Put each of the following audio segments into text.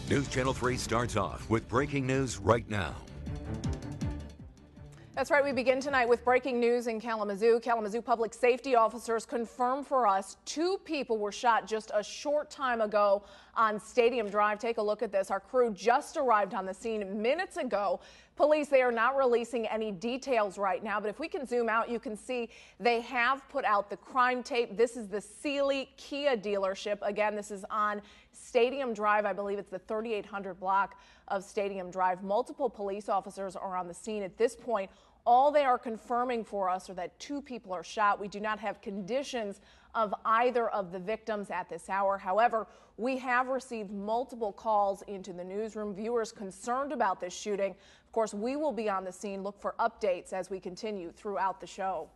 News Channel 3 starts off with breaking news right now. That's right. We begin tonight with breaking news in Kalamazoo. Kalamazoo public safety officers confirm for us 2 people were shot just a short time ago on Stadium Drive. Take a look at this. Our crew just arrived on the scene minutes ago. Police, they are not releasing any details right now, but if we can zoom out, you can see they have put out the crime tape. This is the Sealy Kia dealership. Again, this is on Stadium Drive. I believe it's the 3800 block of Stadium Drive. Multiple police officers are on the scene at this point. All they are confirming for us are that 2 people are shot. We do not have conditions of either of the victims at this hour. However, we have received multiple calls into the newsroom. Viewers concerned about this shooting. Of course, we will be on the scene. Look for updates as we continue throughout the show.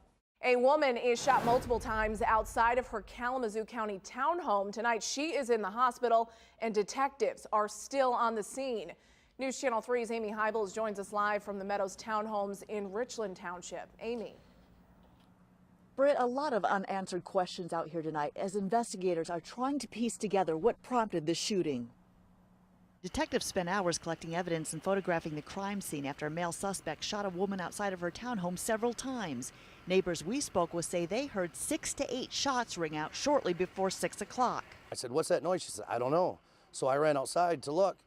A woman is shot multiple times outside of her Kalamazoo County townhome. Tonight, she is in the hospital and detectives are still on the scene. News Channel 3's Amy Hybels joins us live from the Meadows Townhomes in Richland Township. Amy. Britt, a lot of unanswered questions out here tonight as investigators are trying to piece together what prompted the shooting. Detectives spent hours collecting evidence and photographing the crime scene after a male suspect shot a woman outside of her townhome several times. Neighbors we spoke with say they heard 6 to 8 shots ring out shortly before 6 o'clock. I said, "What's that noise?" She said, "I don't know." So I ran outside to look,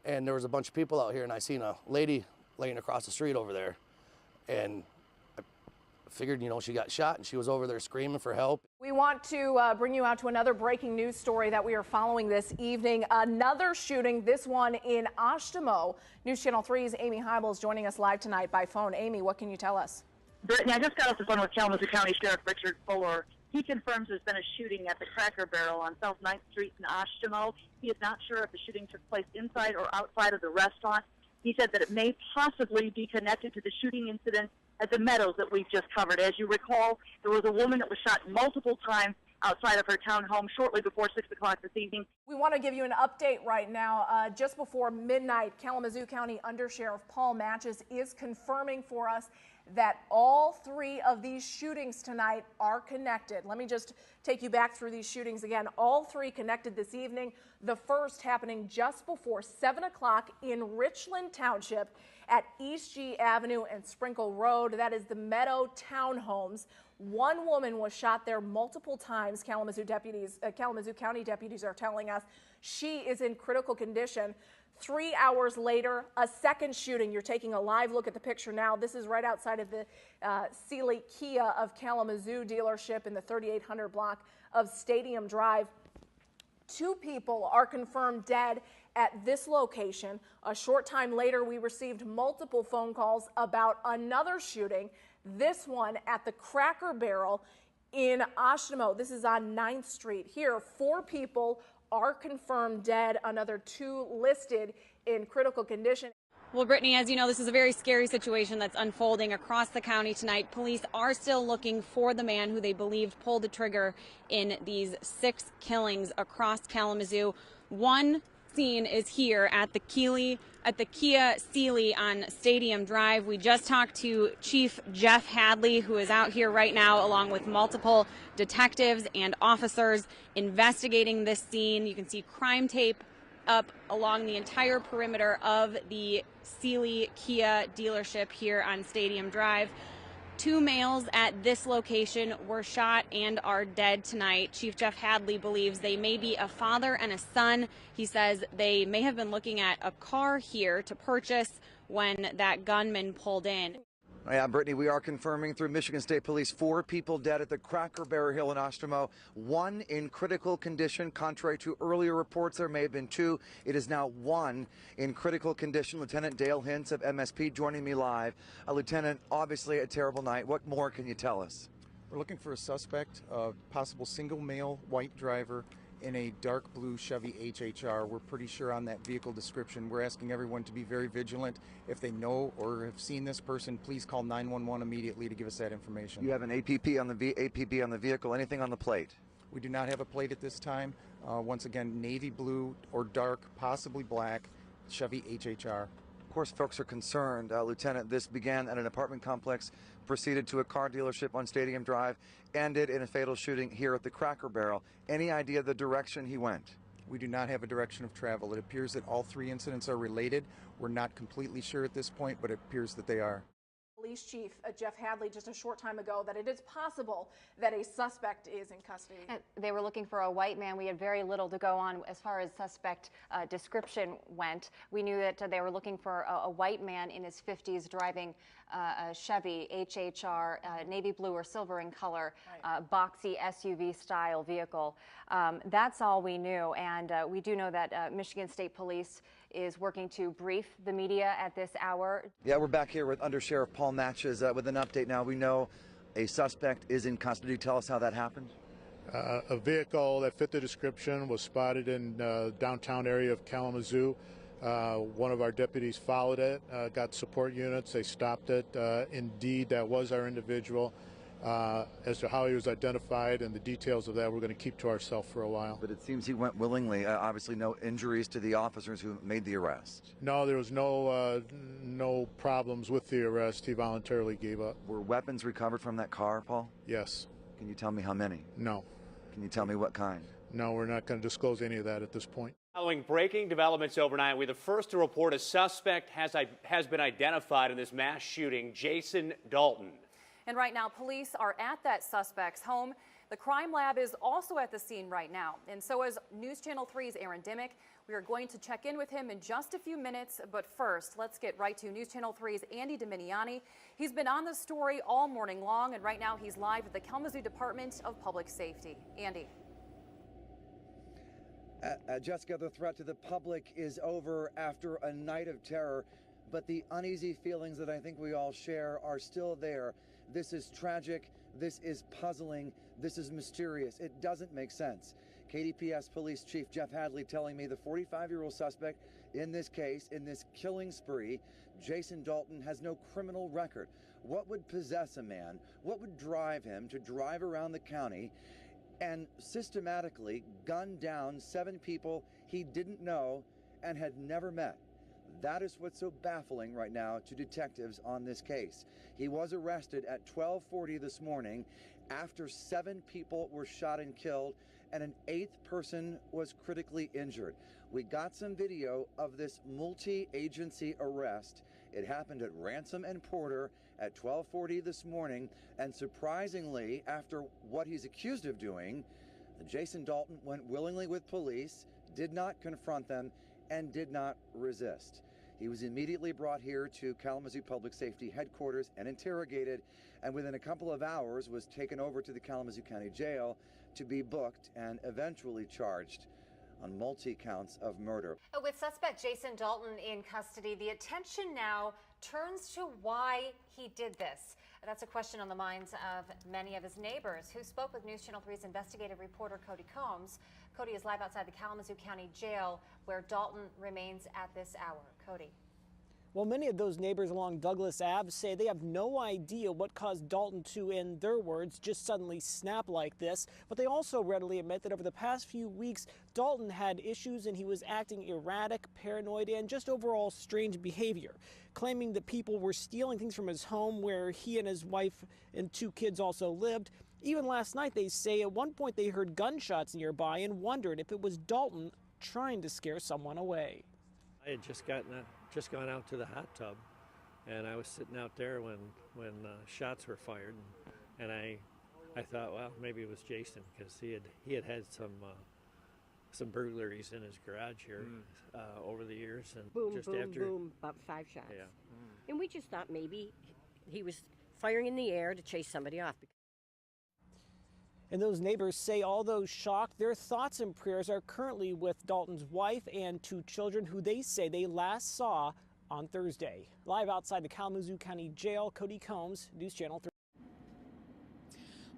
and there was a bunch of people out here, and I seen a lady laying across the street over there. And I figured, she got shot, and she was over there screaming for help. We want to bring you out to another breaking news story that we are following this evening. Another shooting, this one in Oshtemo. News Channel 3's Amy Hybels joining us live tonight by phone. Amy, what can you tell us? Brittany, I just got off the phone with Kalamazoo County Sheriff Richard Fuller. He confirms there's been a shooting at the Cracker Barrel on South 9th Street in Oshtemo. He is not sure if the shooting took place inside or outside of the restaurant. He said that it may possibly be connected to the shooting incident at the Meadows that we've just covered. As you recall, there was a woman that was shot multiple times outside of her townhome shortly before 6 o'clock this evening. We want to give you an update right now. Just before midnight, Kalamazoo County Undersheriff Paul Matches is confirming for us that all 3 of these shootings tonight are connected. Let me just take you back through these shootings again. All 3 connected this evening. The first happening just before 7 o'clock in Richland Township at East G Avenue and Sprinkle Road. That is the Meadow Townhomes. 1 woman was shot there multiple times. Kalamazoo County deputies are telling us she is in critical condition. 3 hours later, a second shooting. You're taking a live look at the picture now. This is right outside of the Sealy Kia of Kalamazoo dealership in the 3800 block of Stadium Drive. 2 people are confirmed dead at this location. A short time later, we received multiple phone calls about another shooting, this one at the Cracker Barrel in Oshtemo. This is on 9th Street. Here, 4 people are confirmed dead, another 2 listed in critical condition. Well, Brittany, as you know, this is a very scary situation that's unfolding across the county tonight. Police are still looking for the man who they believed pulled the trigger in these 6 killings across Kalamazoo. One scene is here at the Kia Sealy on Stadium Drive. We just talked to Chief Jeff Hadley, who is out here right now, along with multiple detectives and officers investigating this scene. You can see crime tape up along the entire perimeter of the Sealy Kia dealership here on Stadium Drive. 2 males at this location were shot and are dead tonight. Chief Jeff Hadley believes they may be a father and a son. He says they may have been looking at a car here to purchase when that gunman pulled in. Yeah, Brittany, we are confirming through Michigan State Police 4 people dead at the Cracker Barrel Hill in Oshtemo, 1 in critical condition. Contrary to earlier reports, there may have been 2. It is now 1 in critical condition. Lieutenant Dale Hintz of MSP joining me live. Lieutenant, obviously a terrible night. What more can you tell us? We're looking for a suspect, a possible single male white driver in a dark blue Chevy HHR. We're pretty sure on that vehicle description. We're asking everyone to be very vigilant. If they know or have seen this person, please call 911 immediately to give us that information. You have an APB on the vehicle, anything on the plate? We do not have a plate at this time. Once again, navy blue or dark, possibly black, Chevy HHR. Of course, folks are concerned. Lieutenant, this began at an apartment complex, proceeded to a car dealership on Stadium Drive, ended in a fatal shooting here at the Cracker Barrel. Any idea the direction he went? We do not have a direction of travel. It appears that all 3 incidents are related. We're not completely sure at this point, but it appears that they are. Police Chief Jeff Hadley just a short time ago that it is possible that a suspect is in custody. And they were looking for a white man. We had very little to go on as far as suspect description went. We knew that they were looking for a white man in his 50s driving a Chevy HHR, navy blue or silver in color, boxy SUV style vehicle. That's all we knew, and we do know that Michigan State Police is working to brief the media at this hour. Yeah, we're back here with Under Sheriff Paul Matches with an update now. We know a suspect is in custody. Tell us how that happened. A vehicle that fit the description was spotted in downtown area of Kalamazoo. One of our deputies followed it, got support units, they stopped it. Indeed, that was our individual. As to how he was identified and the details of that, we're going to keep to ourselves for a while. But it seems he went willingly. Obviously, no injuries to the officers who made the arrest. No, there was no problems with the arrest. He voluntarily gave up. Were weapons recovered from that car, Paul? Yes. Can you tell me how many? No. Can you tell me what kind? No, we're not going to disclose any of that at this point. Following breaking developments overnight, we're the first to report a suspect has been identified in this mass shooting, Jason Dalton. And right now, police are at that suspect's home. The crime lab is also at the scene right now. And so is News Channel 3's Aaron Dimmick. We are going to check in with him in just a few minutes. But first, let's get right to News Channel 3's Andy Dominiani. He's been on the story all morning long, and right now he's live at the Kalamazoo Department of Public Safety. Andy. Jessica, the threat to the public is over after a night of terror, but the uneasy feelings that I think we all share are still there. This is tragic, this is puzzling, this is mysterious. It doesn't make sense. KDPS Police Chief Jeff Hadley telling me the 45-year-old suspect in this case, in this killing spree, Jason Dalton, has no criminal record. What would possess a man? What would drive him to drive around the county and systematically gun down 7 people he didn't know and had never met? That is what's so baffling right now to detectives on this case. He was arrested at 12:40 this morning after 7 people were shot and killed and an 8th person was critically injured. We got some video of this multi-agency arrest. It happened at Ransom and Porter at 12:40 this morning, and surprisingly, after what he's accused of doing, Jason Dalton went willingly with police, did not confront them, and did not resist. He was immediately brought here to Kalamazoo Public Safety Headquarters and interrogated, and within a couple of hours was taken over to the Kalamazoo County Jail to be booked and eventually charged on multi-counts of murder. With suspect Jason Dalton in custody, the attention now turns to why he did this. That's a question on the minds of many of his neighbors who spoke with News Channel 3's investigative reporter Cody Combs. Cody is live outside the Kalamazoo County Jail where Dalton remains at this hour. Cody. Well, many of those neighbors along Douglas Ave say they have no idea what caused Dalton to, in their words, just suddenly snap like this. But they also readily admit that over the past few weeks, Dalton had issues and he was acting erratic, paranoid, and just overall strange behavior, claiming that people were stealing things from his home where he and his wife and 2 kids also lived. Even last night, they say at one point they heard gunshots nearby and wondered if it was Dalton trying to scare someone away. I had just gone out to the hot tub, and I was sitting out there when shots were fired, and I thought, well, maybe it was Jason because he had some burglaries in his garage here over the years, and boom, just boom, after boom, about 5 shots. Yeah. And we just thought maybe he was firing in the air to chase somebody off. And those neighbors say, although shocked, their thoughts and prayers are currently with Dalton's wife and 2 children who they say they last saw on Thursday. Live outside the Kalamazoo County Jail, Cody Combs, News Channel 3.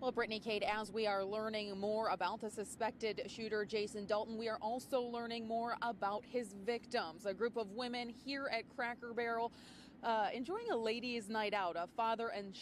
Well, Brittany, Kate, as we are learning more about the suspected shooter, Jason Dalton, we are also learning more about his victims. A group of women here at Cracker Barrel enjoying a ladies' night out, a father and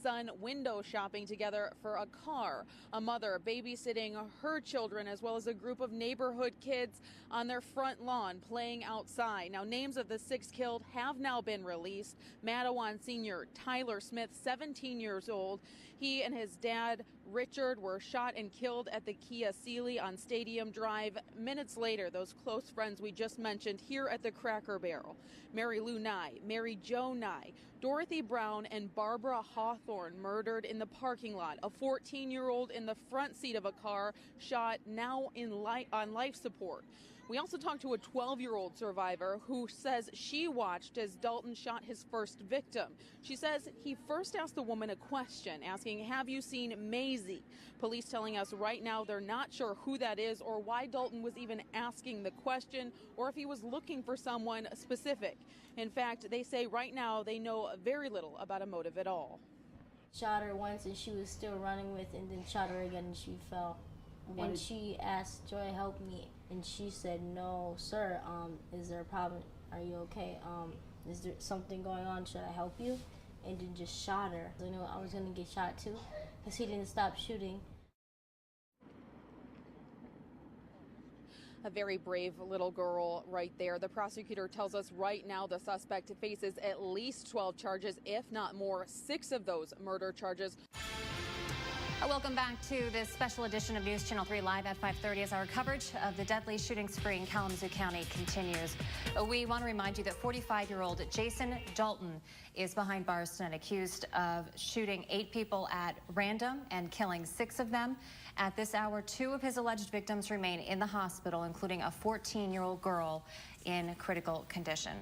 son window shopping together for a car, a mother babysitting her children, as well as a group of neighborhood kids on their front lawn playing outside. Now, names of the 6 killed have now been released. Madawan Sr. Tyler Smith, 17 years old. He and his dad Richard were shot and killed at the Kia Sealy on Stadium Drive. Minutes later, those close friends we just mentioned here at the Cracker Barrel, Mary Lou Nye, Mary Jo Nye, Dorothy Brown, and Barbara Hawthorne murdered in the parking lot. A 14-year-old in the front seat of a car shot, now on life support. We also talked to a 12-year-old survivor who says she watched as Dalton shot his first victim. She says he first asked the woman a question, asking, "Have you seen Maisie?" Police telling us right now they're not sure who that is or why Dalton was even asking the question or if he was looking for someone specific. In fact, they say right now they know very little about a motive at all. Shot her once and she was still running with, and then shot her again and she fell. And she asked, "Joy, help me." And she said, "No, sir, is there a problem? Are you okay? Is there something going on? Should I help you?" And then just shot her. I knew I was gonna get shot too, because he didn't stop shooting. A very brave little girl right there. The prosecutor tells us right now the suspect faces at least 12 charges, if not more, 6 of those murder charges. Welcome back to this special edition of News Channel 3 Live at 5:30 as our coverage of the deadly shooting spree in Kalamazoo County continues. We want to remind you that 45-year-old Jason Dalton is behind bars tonight, accused of shooting 8 people at random and killing 6 of them. At this hour, 2 of his alleged victims remain in the hospital, including a 14-year-old girl in critical condition.